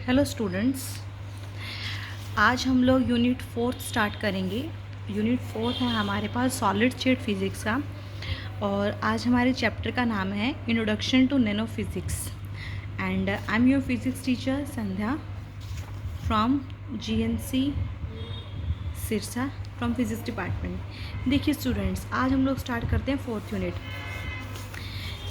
Hello students, आज हम लोग यूनिट 4 स्टार्ट करेंगे। यूनिट 4 है हमारे पास सॉलिड स्टेट फिज़िक्स का, और आज हमारे चैप्टर का नाम है introduction to nano physics. And I am your physics teacher Sandhya from GNC Sirsa from physics department. देखिए स्टूडेंट्स, आज हम लोग स्टार्ट करते हैं 4th यूनिट।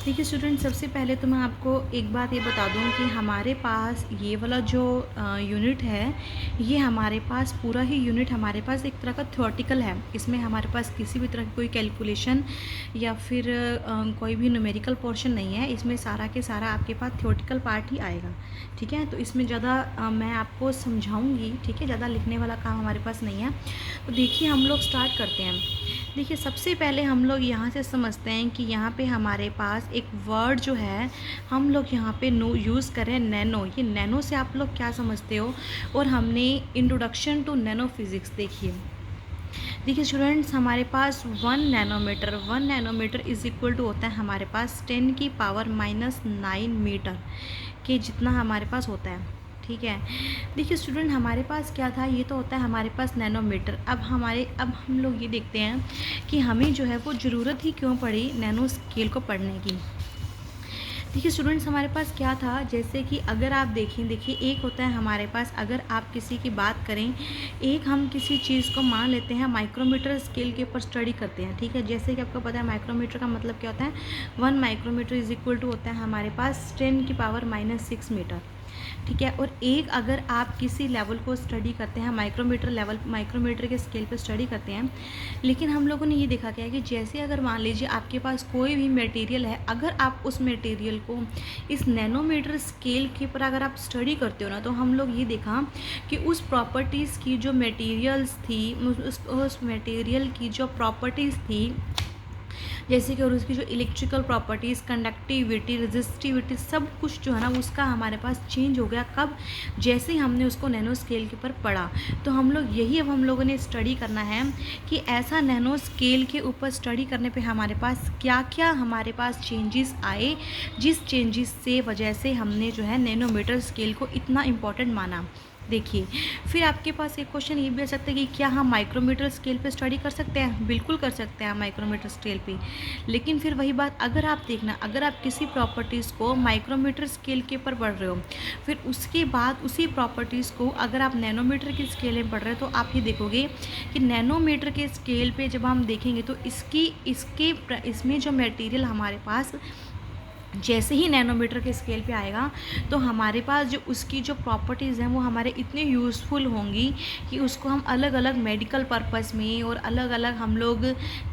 देखिए स्टूडेंट, सबसे पहले तो मैं आपको एक बात ये बता दूं कि हमारे पास ये वाला जो यूनिट है, ये हमारे पास पूरा ही यूनिट हमारे पास एक तरह का थ्योरेटिकल है। इसमें हमारे पास किसी भी तरह की कोई कैलकुलेशन या फिर कोई भी न्यूमेरिकल पोर्शन नहीं है। इसमें सारा के सारा आपके पास थ्योरेटिकल पार्ट ही आएगा, ठीक है। तो इसमें ज़्यादा मैं आपको समझाऊँगी, ठीक है। ज़्यादा लिखने वाला काम हमारे पास नहीं है। तो देखिए हम लोग स्टार्ट करते हैं। देखिए सबसे पहले हम लोग यहाँ से समझते हैं कि यहाँ पे हमारे पास एक वर्ड जो है, हम लोग यहाँ पे यूज़ करें नैनो। ये नैनो से आप लोग क्या समझते हो? और हमने इंट्रोडक्शन टू नैनो फिज़िक्स देखिए स्टूडेंट्स, हमारे पास 1 नैनोमीटर इज़ इक्वल टू होता है हमारे पास 10⁻⁹ मीटर के जितना हमारे पास होता है, ठीक है। देखिए स्टूडेंट, हमारे पास क्या था, ये तो होता है हमारे पास नैनोमीटर। अब हम लोग ये देखते हैं कि हमें जो है वो ज़रूरत ही क्यों पड़ी नैनो स्केल को पढ़ने की। देखिए स्टूडेंट्स, हमारे पास क्या था, जैसे कि अगर आप देखिए एक होता है हमारे पास, अगर आप किसी की बात करें, एक हम किसी चीज़ को मान लेते हैं माइक्रोमीटर स्केल के ऊपर स्टडी करते हैं, ठीक है। जैसे कि आपको पता है माइक्रोमीटर का मतलब क्या होता है, 1 माइक्रोमीटर इज इक्वल टू होता है हमारे पास 10⁻⁻6 मीटर, ठीक है। और एक अगर आप किसी लेवल को स्टडी करते हैं, माइक्रोमीटर के स्केल पे स्टडी करते हैं, लेकिन हम लोगों ने ये देखा क्या है कि जैसे अगर मान लीजिए आपके पास कोई भी मटेरियल है, अगर आप उस मटेरियल को इस नैनोमीटर स्केल के ऊपर अगर आप स्टडी करते हो ना, तो हम लोग ये देखा कि उस प्रॉपर्टीज़ की जो मटेरियल्स थी, उस मटेरियल की जो प्रॉपर्टीज़ थी, जैसे कि और उसकी जो इलेक्ट्रिकल प्रॉपर्टीज़, कंडक्टिविटी, रेजिस्टिविटी, सब कुछ जो है ना उसका हमारे पास चेंज हो गया। कब? जैसे ही हमने उसको नैनो स्केल के ऊपर पढ़ा। तो हम लोग यही अब हम लोगों ने स्टडी करना है कि ऐसा नैनो स्केल के ऊपर स्टडी करने पे हमारे पास क्या क्या हमारे पास चेंजेस आए, जिस चेंजेस से वजह से हमने जो है नैनोमीटर स्केल को इतना इम्पोर्टेंट माना। देखिए, फिर आपके पास एक क्वेश्चन ये भी आ सकता है कि क्या हम माइक्रोमीटर स्केल पे स्टडी कर सकते हैं? बिल्कुल कर सकते हैं माइक्रोमीटर स्केल पे। लेकिन फिर वही बात, अगर आप देखना, अगर आप किसी प्रॉपर्टीज़ को माइक्रोमीटर स्केल के ऊपर पढ़ रहे हो, फिर उसके बाद उसी प्रॉपर्टीज़ को अगर आप नैनोमीटर की स्केल में पढ़ रहे हो, तो आप ये देखोगे कि नैनोमीटर के स्केल पे जब हम देखेंगे तो इसमें जो मटेरियल हमारे पास जैसे ही नैनोमीटर के स्केल पे आएगा, तो हमारे पास जो उसकी जो प्रॉपर्टीज़ हैं वो हमारे इतने यूज़फुल होंगी कि उसको हम अलग अलग मेडिकल पर्पस में और अलग अलग हम लोग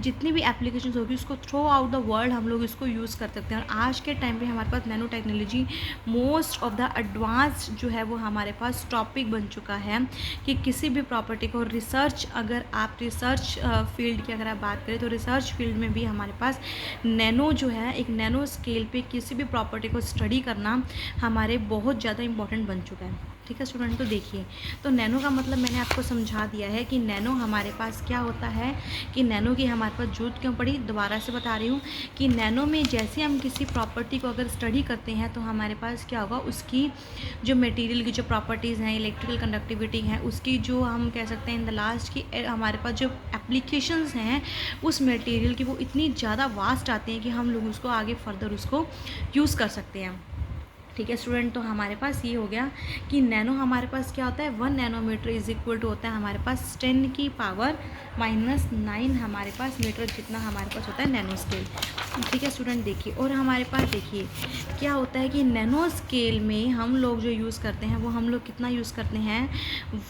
जितनी भी एप्लीकेशंस होगी उसको थ्रू आउट द वर्ल्ड हम लोग इसको यूज़ कर सकते हैं। और आज के टाइम पे हमारे पास nanotechnology most of the advance जो है वो हमारे पास टॉपिक बन चुका है कि किसी भी प्रॉपर्टी को रिसर्च, अगर आप रिसर्च फील्ड की अगर आप बात करें, तो रिसर्च फील्ड में भी हमारे पास नैनो जो है, एक नैनो स्केल पे किसी भी प्रॉपर्टी को स्टडी करना हमारे बहुत ज़्यादा इंपॉर्टेंट बन चुका है, ठीक है स्टूडेंट। तो देखिए, तो नैनो का मतलब मैंने आपको समझा दिया है कि नैनो हमारे पास क्या होता है, कि नैनो की हमारे पास जरूरत क्यों पड़ी। दोबारा से बता रही हूँ कि नैनो में जैसे हम किसी प्रॉपर्टी को अगर स्टडी करते हैं, तो हमारे पास क्या होगा, उसकी जो मटेरियल की जो प्रॉपर्टीज़ हैं, इलेक्ट्रिकल कंडक्टिविटी है, उसकी जो हम कह सकते हैं इन द लास्ट की हमारे पास जो एप्लीकेशंस हैं उस मटेरियल की, वो इतनी ज़्यादा वास्ट आती हैं कि हम लोग उसको आगे फर्दर उसको यूज़ कर सकते हैं, ठीक है स्टूडेंट। तो हमारे पास ये हो गया कि नैनो हमारे पास क्या होता है, 1 नैनोमीटर इज इक्वल टू होता है हमारे पास 10⁻⁹ हमारे पास मीटर जितना हमारे पास होता है नैनो स्केल, ठीक है स्टूडेंट। देखिए, और हमारे पास देखिए क्या होता है कि नैनो स्केल में हम लोग जो यूज़ करते हैं वो हम लोग कितना यूज़ करते हैं,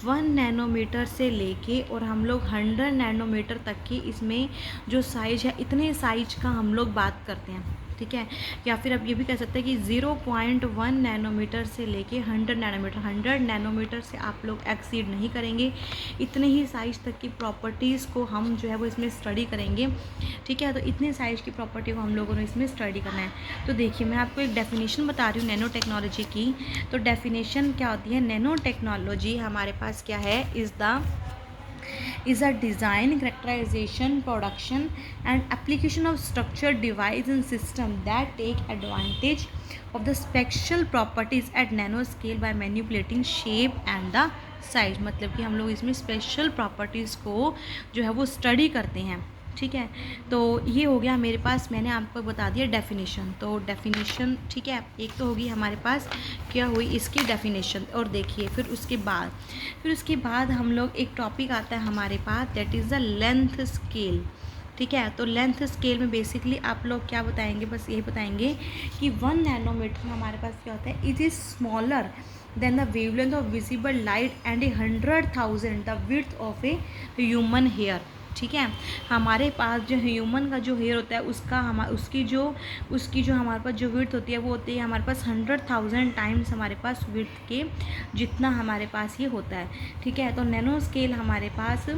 1 नैनोमीटर से लेके और हम लोग 100 नैनोमीटर तक की इसमें जो साइज है, इतने साइज का हम लोग बात करते हैं, ठीक है। या फिर आप ये भी कह सकते हैं कि 0.1 नैनोमीटर से लेके 100 नैनोमीटर, 100 नैनोमीटर से आप लोग एक्सीड नहीं करेंगे। इतने ही साइज़ तक की प्रॉपर्टीज़ को हम जो है वो इसमें स्टडी करेंगे, ठीक है। तो इतने साइज़ की प्रॉपर्टी को हम लोगों ने इसमें स्टडी करना है। तो देखिए, मैं आपको एक डेफिनेशन बता रही हूँ नैनो टेक्नोलॉजी की। तो डेफिनेशन क्या होती है, नैनो टेक्नोलॉजी हमारे पास क्या है, is the is a design, characterization, production and application of structured device and system that take advantage of the spectral properties at nano scale by manipulating shape and the size। मतलब कि हम लोग इसमें special properties को जो है वो study करते हैं। ठीक है, तो ये हो गया मेरे पास, मैंने आपको बता दिया डेफिनेशन। तो डेफिनेशन ठीक है, एक तो होगी हमारे पास क्या हुई इसकी डेफिनेशन। और देखिए फिर उसके बाद हम लोग एक टॉपिक आता है हमारे पास, that is the length scale. ठीक है, तो लेंथ स्केल में बेसिकली आप लोग क्या बताएंगे, बस यही बताएंगे कि 1 नैनोमीटर हमारे पास क्या होता है, it is smaller than the wavelength of visible light and 100,000 the width of a human hair. ठीक है, हमारे पास जो ह्यूमन का जो हेयर होता है उसकी जो हमारे पास जो विड्थ होती है वो होती है हमारे पास 100,000 टाइम्स हमारे पास विड्थ के जितना हमारे पास ये होता है। ठीक है, तो नैनो स्केल हमारे पास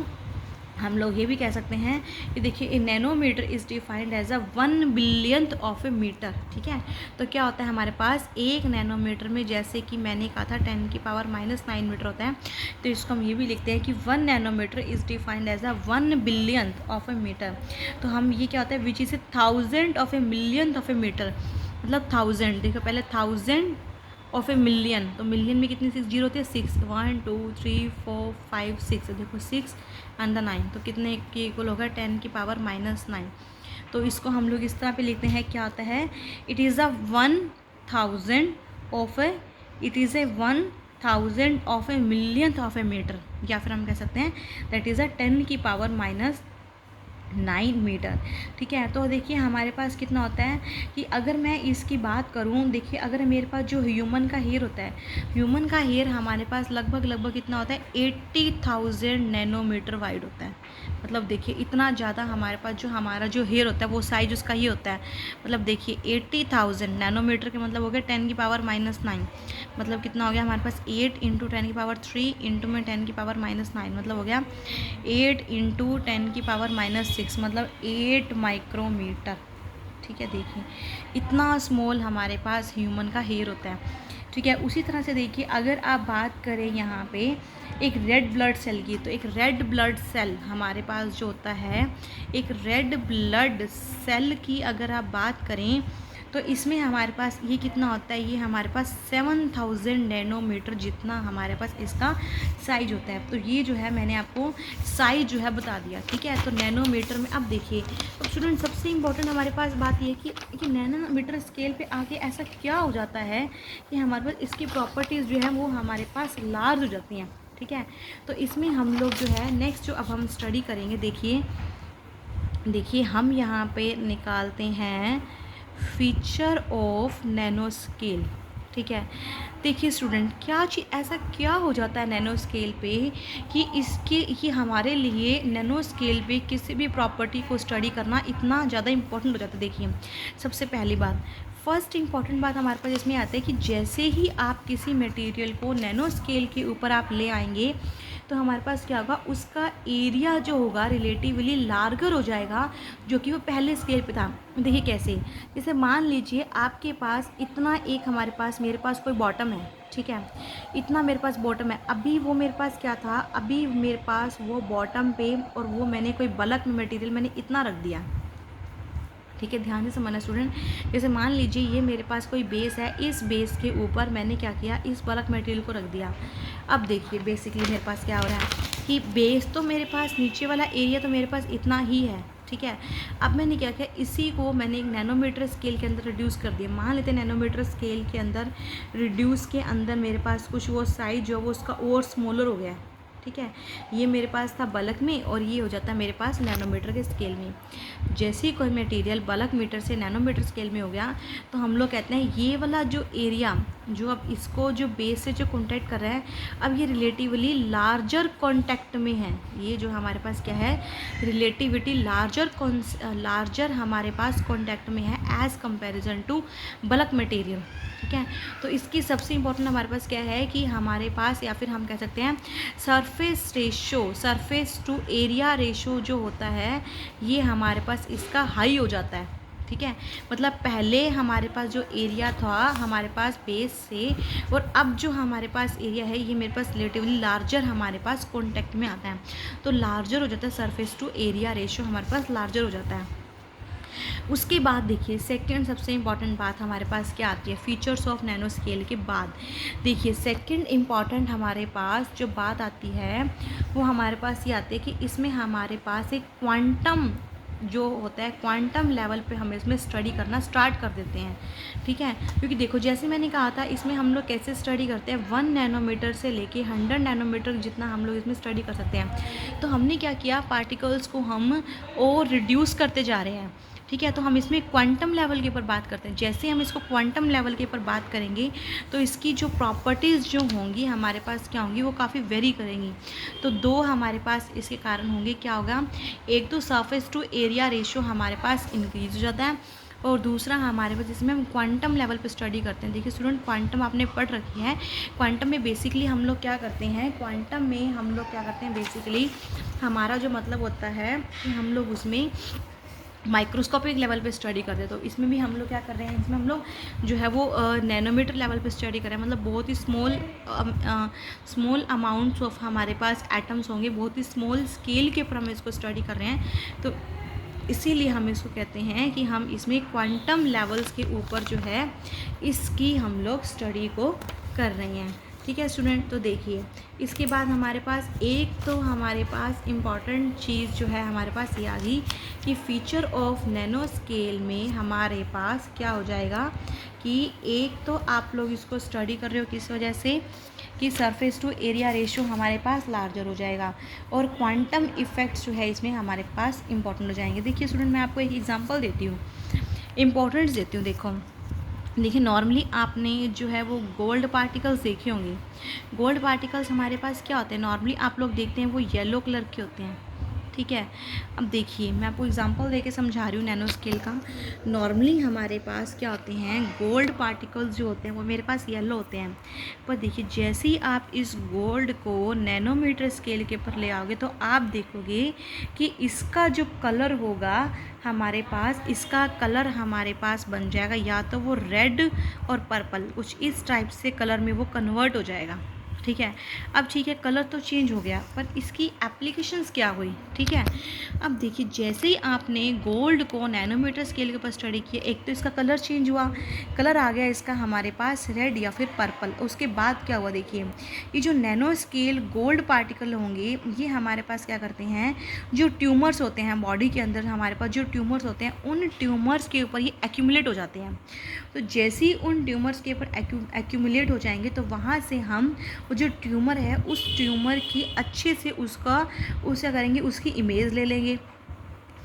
हम लोग ये भी कह सकते हैं कि देखिए a nanometre is defined as a 1 billionth of a metre. ठीक है, तो क्या होता है हमारे पास एक नैनोमीटर में, जैसे कि मैंने कहा था 10⁻⁹ मीटर होता है, तो इसको हम ये भी लिखते हैं कि 1 nanometre is defined as a 1 billionth of a metre. तो हम ये क्या होता है which is a 1000 of a millionth of a metre, मतलब 1000। देखो पहले 1000 ऑफ ए मिलियन, तो मिलियन में कितनी 6 जीरो होती है, 6 1 2 3 4 5 6, देखो 6 एंड द 9, तो कितने के इक्वल होगा 10⁻⁹। तो इसको हम लोग इस तरह पे लिखते हैं, क्या होता है it is a 1000 of a, it is a 1000 of a millionth of a metre, या फिर हम कह सकते हैं दैट इज़ अ 10⁻⁹ मीटर। ठीक है, तो देखिए हमारे पास कितना होता है कि अगर मैं इसकी बात करूं, देखिए अगर मेरे पास जो ह्यूमन का हेयर होता है, ह्यूमन का हेयर हमारे पास लगभग कितना होता है 80,000 नैनोमीटर वाइड होता है। मतलब देखिए इतना ज़्यादा हमारे पास जो हमारा जो हेयर होता है वो साइज उसका ही होता है। मतलब देखिए 80,000 नैनोमीटर के मतलब हो गया 10⁻⁹, मतलब कितना हो गया हमारे पास 8 × 10⁻³ इंटू में 10⁻⁹, मतलब हो गया 8 × 10⁻⁻6, मतलब 8 माइक्रोमीटर। ठीक है, देखिए इतना स्मॉल हमारे पास ह्यूमन का हेयर होता है। ठीक है, उसी तरह से देखिए अगर आप बात करें यहाँ पे एक रेड ब्लड सेल की, तो एक रेड ब्लड सेल हमारे पास जो होता है, एक रेड ब्लड सेल की अगर आप बात करें तो इसमें हमारे पास ये कितना होता है, ये हमारे पास 7000 नैनोमीटर जितना हमारे पास इसका साइज होता है। तो ये जो है मैंने आपको साइज जो है बता दिया। ठीक है, तो नैनोमीटर में अब देखिए, अब स्टूडेंट सबसे इम्पोर्टेंट हमारे पास बात ये है कि नैनोमीटर स्केल पे आके ऐसा क्या हो जाता है कि हमारे पास इसकी प्रॉपर्टीज़ जो है वो हमारे पास लार्ज हो जाती हैं। ठीक है, तो इसमें हम लोग जो है नेक्स्ट जो अब हम स्टडी करेंगे, देखिए हम यहाँ पे निकालते हैं फीचर ऑफ नैनो स्केल। ठीक है, देखिए स्टूडेंट क्या चीज़ ऐसा क्या हो जाता है नैनो स्केल पे कि ये हमारे लिए नैनो स्केल पे किसी भी प्रॉपर्टी को स्टडी करना इतना ज़्यादा इम्पोर्टेंट हो जाता है। देखिए सबसे पहली बात, फर्स्ट इंपॉर्टेंट बात हमारे पास इसमें आती है कि जैसे ही आप किसी मटेरियल को नैनो स्केल के ऊपर आप ले आएंगे तो हमारे पास क्या होगा, उसका एरिया जो होगा रिलेटिवली लार्गर हो जाएगा जो कि वो पहले स्केल पे था। देखिए कैसे, जैसे मान लीजिए आपके पास इतना एक मेरे पास कोई बॉटम है। ठीक है, इतना मेरे पास बॉटम है, अभी वो मेरे पास क्या था, अभी मेरे पास वो बॉटम पे और वो मैंने कोई बल्क में मटेरियल मैंने इतना रख दिया। ठीक है, ध्यान से समझना स्टूडेंट, जैसे मान लीजिए ये मेरे पास कोई बेस है, इस बेस के ऊपर मैंने क्या किया, इस बल्क मटेरियल को रख दिया। अब देखिए बेसिकली मेरे पास क्या हो रहा है कि बेस तो मेरे पास, नीचे वाला एरिया तो मेरे पास इतना ही है। ठीक है, अब मैंने क्या किया, इसी को मैंने एक नैनोमीटर स्केल के अंदर रिड्यूस कर दिया। मान लेते हैं नैनोमीटर स्केल के अंदर रिड्यूस के अंदर मेरे पास कुछ वो साइज जो वो उसका और स्मॉलर हो गया। ठीक है, ये मेरे पास था बल्क में और ये हो जाता है मेरे पास नैनोमीटर के स्केल में। जैसे ही कोई मटेरियल बल्क मीटर से नैनोमीटर स्केल में हो गया तो हम लोग कहते हैं ये वाला जो एरिया जो अब इसको जो बेस से जो कॉन्टैक्ट कर रहा है, अब ये रिलेटिवली लार्जर कॉन्टैक्ट में है। ये जो हमारे पास क्या है, रिलेटिविटी लार्जर हमारे पास कॉन्टैक्ट में है as comparison to bulk material. ठीक है, तो इसकी सबसे इम्पोर्टेंट हमारे पास क्या है कि हमारे पास, या फिर हम कह सकते हैं सरफेस टू एरिया रेशो जो होता है ये हमारे पास इसका हाई हो जाता है। ठीक है। मतलब पहले हमारे पास जो एरिया था हमारे पास बेस से, और अब जो हमारे पास एरिया है ये मेरे पास रिलेटिवली लार्जर हमारे पास कॉन्टैक्ट में आता है, तो लार्जर हो जाता है, सरफेस टू एरिया रेशियो हमारे पास लार्जर हो जाता है। उसके बाद देखिए सेकंड सबसे इम्पॉर्टेंट बात हमारे पास क्या आती है, फीचर्स ऑफ नैनो स्केल के बाद देखिए सेकंड इम्पॉर्टेंट हमारे पास जो बात आती है वो हमारे पास ये आती है कि इसमें हमारे पास एक क्वांटम जो होता है, क्वांटम लेवल पे हम इसमें स्टडी करना स्टार्ट कर देते हैं, ठीक है। क्योंकि देखो जैसे मैंने कहा था इसमें हम लोग कैसे स्टडी करते हैं, 1 नैनोमीटर से लेके 100 नैनोमीटर जितना हम लोग इसमें स्टडी कर सकते हैं। तो हमने क्या किया, पार्टिकल्स को हम और रिड्यूस करते जा रहे हैं, ठीक है। तो हम इसमें क्वांटम लेवल के ऊपर बात करते हैं। जैसे हम इसको क्वांटम लेवल के ऊपर बात करेंगे तो इसकी जो प्रॉपर्टीज़ जो होंगी हमारे पास क्या होंगी, वो काफ़ी वेरी करेंगी। तो दो हमारे पास इसके कारण होंगे, क्या होगा, एक तो सरफेस टू एरिया रेशियो हमारे पास इंक्रीज हो जाता है, और दूसरा हमारे पास जिसमें हम क्वांटम लेवल पे स्टडी करते हैं। देखिए स्टूडेंट क्वांटम आपने पढ़ रखी है, क्वांटम में बेसिकली हम लोग क्या करते हैं, क्वांटम में हम लोग क्या करते हैं बेसिकली, हमारा जो मतलब होता है कि हम लोग उसमें माइक्रोस्कोपिक लेवल पे स्टडी करते हैं। तो इसमें भी हम लोग क्या कर रहे हैं, इसमें हम लोग जो है वो नैनोमीटर लेवल पे स्टडी कर रहे हैं, मतलब बहुत ही स्मॉल अमाउंट्स ऑफ हमारे पास एटम्स होंगे, बहुत ही स्मॉल स्केल के ऊपर हम इसको स्टडी कर रहे हैं। तो इसीलिए हम इसको कहते हैं कि हम इसमें क्वांटम लेवल्स के ऊपर जो है इसकी हम लोग स्टडी को कर रहे हैं, ठीक है स्टूडेंट। तो देखिए इसके बाद हमारे पास एक तो हमारे पास इम्पॉर्टेंट चीज़ जो है हमारे पास ये आ गई कि फीचर ऑफ नैनो स्केल में हमारे पास क्या हो जाएगा कि एक तो आप लोग इसको स्टडी कर रहे हो किस वजह से कि सरफेस टू एरिया रेशियो हमारे पास लार्जर हो जाएगा, और क्वांटम इफ़ेक्ट्स जो है इसमें हमारे पास इंपॉर्टेंट हो जाएंगे। देखिए स्टूडेंट मैं आपको एक एग्जांपल देती हूँ, इम्पॉर्टेंस देती हूँ। देखिए नॉर्मली आपने जो है वो गोल्ड पार्टिकल्स देखे होंगे। गोल्ड पार्टिकल्स हमारे पास क्या होते हैं, नॉर्मली आप लोग देखते हैं वो येलो कलर के होते हैं, ठीक है। अब देखिए मैं आपको एग्जांपल देके समझा रही हूँ नैनो स्केल का। नॉर्मली हमारे पास क्या होते हैं, गोल्ड पार्टिकल्स जो होते हैं वो मेरे पास येलो होते हैं, पर देखिए जैसे ही आप इस गोल्ड को नैनोमीटर स्केल के ऊपर ले आओगे तो आप देखोगे कि इसका जो कलर होगा हमारे पास, इसका कलर हमारे पास बन जाएगा या तो वो रेड और पर्पल, कुछ इस टाइप से कलर में वो कन्वर्ट हो जाएगा, ठीक है। अब ठीक है कलर तो चेंज हो गया, पर इसकी एप्लीकेशंस क्या हुई, ठीक है। अब देखिए जैसे ही आपने गोल्ड को नैनोमीटर स्केल के ऊपर स्टडी किया, एक तो इसका कलर चेंज हुआ, कलर आ गया इसका हमारे पास रेड या फिर पर्पल। उसके बाद क्या हुआ, देखिए ये जो नैनो स्केल गोल्ड पार्टिकल होंगे ये हमारे पास क्या करते हैं, जो ट्यूमर्स होते हैं बॉडी के अंदर हमारे पास जो ट्यूमर्स होते हैं उन ट्यूमर्स के ऊपर ये एक्यूमुलेट हो जाते हैं। तो जैसे ही उन ट्यूमर्स के ऊपर एक्यूमुलेट हो जाएंगे तो वहाँ से हम जो ट्यूमर है उस ट्यूमर की अच्छे से उसका करेंगे, उसकी इमेज ले लेंगे,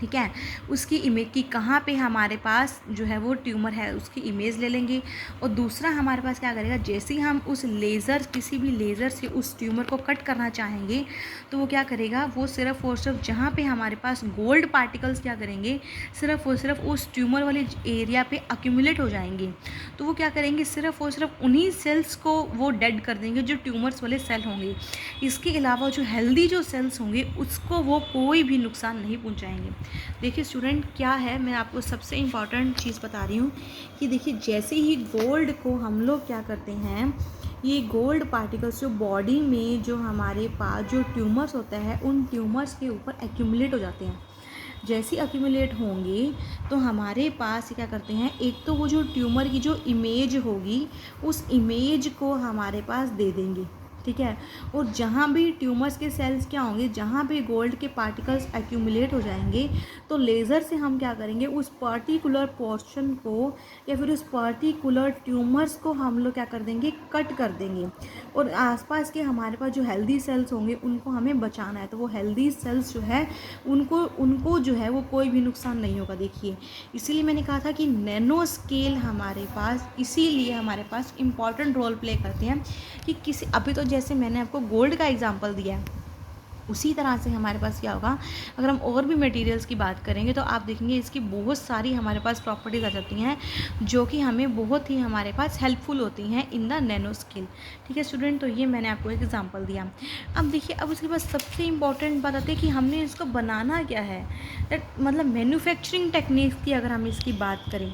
ठीक है। उसकी इमेज की कहाँ पे हमारे पास जो है वो ट्यूमर है उसकी इमेज ले लेंगे। और दूसरा हमारे पास क्या करेगा, जैसे ही हम उस लेज़र किसी भी लेज़र से उस ट्यूमर को कट करना चाहेंगे तो वो क्या करेगा, वो सिर्फ और सिर्फ जहाँ पे हमारे पास गोल्ड पार्टिकल्स क्या करेंगे, सिर्फ और सिर्फ उस ट्यूमर वाले एरिया पे अक्यूमुलेट हो जाएंगे। तो वो क्या करेंगे, सिर्फ और सिर्फ उन्हीं सेल्स को वो डेड कर देंगे जो ट्यूमर्स वाले सेल होंगे। इसके अलावा जो हेल्दी जो सेल्स होंगे उसको वो कोई भी नुकसान नहीं पहुँचाएंगे। देखिए स्टूडेंट क्या है, मैं आपको सबसे इम्पॉर्टेंट चीज़ बता रही हूँ कि देखिए जैसे ही गोल्ड को हम लोग क्या करते हैं, ये गोल्ड पार्टिकल्स जो बॉडी में जो हमारे पास जो ट्यूमर्स होता है उन ट्यूमर्स के ऊपर एक्यूमुलेट हो जाते हैं। जैसे एक्यूमुलेट होंगे तो हमारे पास क्या करते हैं, एक तो वो जो ट्यूमर की जो इमेज होगी उस इमेज को हमारे पास दे देंगे, ठीक है। और जहाँ भी ट्यूमर्स के सेल्स क्या होंगे, जहाँ भी गोल्ड के पार्टिकल्स एक्यूमुलेट हो जाएंगे तो लेज़र से हम क्या करेंगे, उस पर्टिकुलर पोर्शन को या फिर उस पर्टिकुलर ट्यूमर्स को हम लोग क्या कर देंगे, कट कर देंगे। और आसपास के हमारे पास जो हेल्दी सेल्स होंगे उनको हमें बचाना है, तो वो हेल्दी सेल्स जो है उनको जो है वो कोई भी नुकसान नहीं होगा। देखिए इसीलिए मैंने कहा था कि नैनो स्केल हमारे पास इसीलिए हमारे पास इम्पॉर्टेंट रोल प्ले करते हैं कि किसी, अभी तो जैसे मैंने आपको गोल्ड का एग्जांपल दिया है, उसी तरह से हमारे पास क्या होगा, अगर हम और भी मटेरियल्स की बात करेंगे तो आप देखेंगे इसकी बहुत सारी हमारे पास प्रॉपर्टीज़ आ जाती हैं जो कि हमें बहुत ही हमारे पास हेल्पफुल होती हैं इन द नैनो स्केल। ठीक है स्टूडेंट, तो ये मैंने आपको एक एग्जांपल दिया। अब देखिए, अब उसके बाद सबसे इम्पॉर्टेंट बात आती है कि हमने इसको बनाना क्या है, मतलब मैन्युफैक्चरिंग टेक्निक्स की अगर हम इसकी बात करें।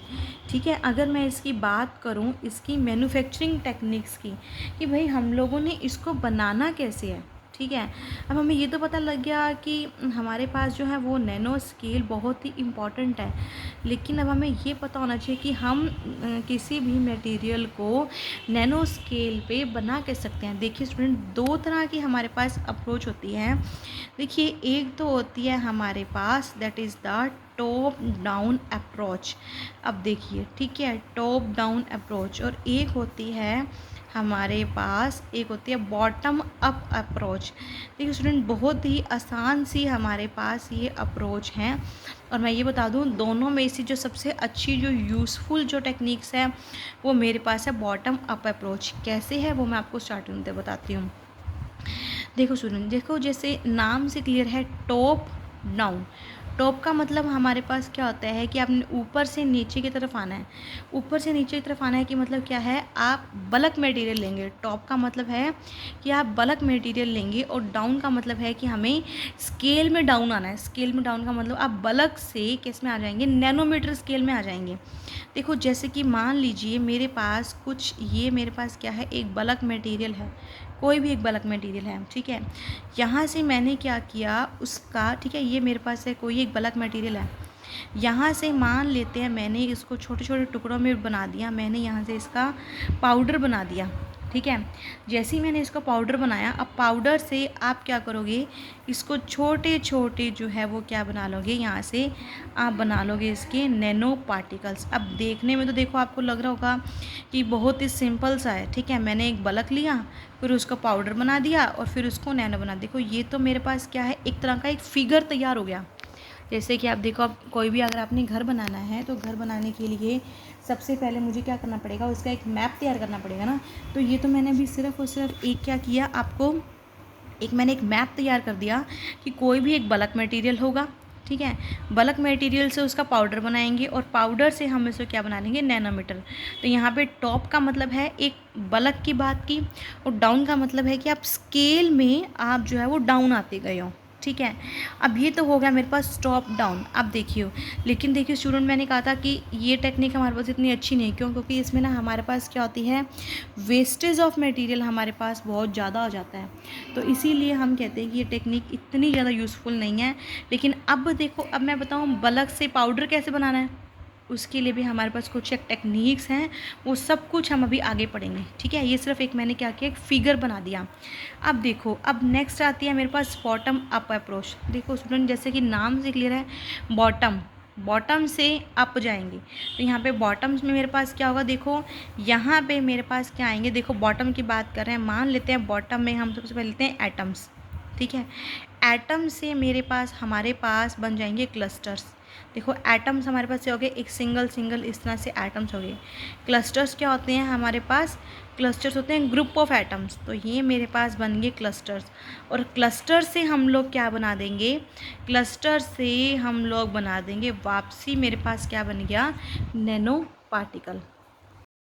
ठीक है, अगर मैं इसकी बात करूं इसकी मैन्युफैक्चरिंग टेक्निक्स की, कि भाई हम लोगों ने इसको बनाना कैसे है। ठीक है, अब हमें ये तो पता लग गया कि हमारे पास जो है वो नैनो स्केल बहुत ही इम्पॉर्टेंट है, लेकिन अब हमें ये पता होना चाहिए कि हम किसी भी मटेरियल को नैनो स्केल पे बना के सकते हैं। देखिए स्टूडेंट, दो तरह की हमारे पास अप्रोच होती है। देखिए, एक तो होती है हमारे पास that is the top down approach. अब देखिए, ठीक है, टॉप डाउन अप्रोच, और एक होती है हमारे पास, एक होती है बॉटम अप अप्रोच। देखिए स्टूडेंट, बहुत ही आसान सी हमारे पास ये अप्रोच हैं, और मैं ये बता दूं दोनों में से जो सबसे अच्छी जो यूज़फुल जो टेक्निक्स है वो मेरे पास है बॉटम अप अप्रोच। कैसे है वो मैं आपको स्टार्टिंग में बताती हूँ। देखो स्टूडेंट, देखो जैसे नाम से क्लियर है, टॉप डाउन। टॉप का मतलब हमारे पास क्या होता है कि आपने ऊपर से नीचे की तरफ आना है। ऊपर से नीचे की तरफ आना है कि मतलब क्या है, आप बल्क मटेरियल लेंगे। टॉप का मतलब है कि आप बल्क मटेरियल लेंगे, और डाउन का मतलब है कि हमें स्केल में डाउन आना है। स्केल में डाउन का मतलब आप बल्क से किस में आ जाएंगे, नैनोमीटर स्केल में आ जाएंगे। देखो जैसे कि मान लीजिए मेरे पास कुछ, ये मेरे पास क्या है, एक बल्क मटेरियल है, कोई भी एक बल्क मटेरियल है। ठीक है, यहाँ से मैंने क्या किया उसका, ठीक है, ये मेरे पास है कोई एक बल्क मटेरियल है। यहाँ से मान लेते हैं मैंने इसको छोटे छोटे टुकड़ों में बना दिया, मैंने यहाँ से इसका पाउडर बना दिया। ठीक है, जैसे ही मैंने इसको पाउडर बनाया, अब पाउडर से आप क्या करोगे, इसको छोटे छोटे जो है वो क्या बना लोगे, यहाँ से आप बना लोगे इसके नैनो पार्टिकल्स। अब देखने में तो देखो आपको लग रहा होगा कि बहुत ही सिंपल सा है। ठीक है, मैंने एक बल्क लिया, फिर उसका पाउडर बना दिया, और फिर उसको नैनो बना। देखो ये तो मेरे पास क्या है, एक तरह का एक फिगर तैयार हो गया। जैसे कि आप देखो, अब कोई भी अगर आपने घर बनाना है तो घर बनाने के लिए सबसे पहले मुझे क्या करना पड़ेगा, उसका एक मैप तैयार करना पड़ेगा ना। तो ये तो मैंने अभी सिर्फ और सिर्फ एक क्या किया आपको, मैंने एक मैप तैयार कर दिया कि कोई भी एक बल्क मटेरियल होगा। ठीक है, बल्क मटेरियल से उसका पाउडर बनाएंगे, और पाउडर से हम इसको क्या बना लेंगे, नैनोमीटर। तो यहाँ पे टॉप का मतलब है एक बल्क की बात की, और डाउन का मतलब है कि आप स्केल में आप जो है वो डाउन आते गए हो। ठीक है, अब ये तो हो गया मेरे पास टॉप डाउन। अब देखिए, लेकिन देखिए स्टूडेंट, मैंने कहा था कि ये टेक्निक हमारे पास इतनी अच्छी नहीं, क्यों, क्योंकि इसमें ना हमारे पास क्या होती है, वेस्टेज ऑफ मटेरियल हमारे पास बहुत ज़्यादा हो जाता है। तो इसीलिए हम कहते हैं कि ये टेक्निक इतनी ज़्यादा यूज़फुल नहीं है। लेकिन अब देखो, अब मैं बताऊँ बल्क से पाउडर कैसे बनाना है, उसके लिए भी हमारे पास कुछ एक टेक्निक्स हैं, वो सब कुछ हम अभी आगे पढ़ेंगे। ठीक है, ये सिर्फ एक मैंने क्या किया, एक फिगर बना दिया। अब देखो, अब नेक्स्ट आती है मेरे पास बॉटम अप अप्रोच। देखो स्टूडेंट, जैसे कि नाम से क्लियर है, बॉटम, बॉटम से अप जाएंगे। तो यहाँ पे बॉटम में मेरे पास क्या होगा, देखो यहाँ पे मेरे पास क्या आएंगे, देखो बॉटम की बात कर रहे हैं, मान लेते हैं बॉटम में हम सबसे पहले लेते हैं एटम्स। ठीक है, एटम से मेरे पास हमारे पास बन जाएंगे क्लस्टर्स। देखो एटम्स हमारे पास हो गए, एक सिंगल सिंगल इस तरह से एटम्स हो गए। क्लस्टर्स क्या होते हैं हमारे पास, क्लस्टर्स होते हैं ग्रुप ऑफ एटम्स। तो ये मेरे पास बन गए क्लस्टर्स, और क्लस्टर से हम लोग क्या बना देंगे, क्लस्टर से हम लोग बना देंगे वापसी, मेरे पास क्या बन गया, नैनो पार्टिकल।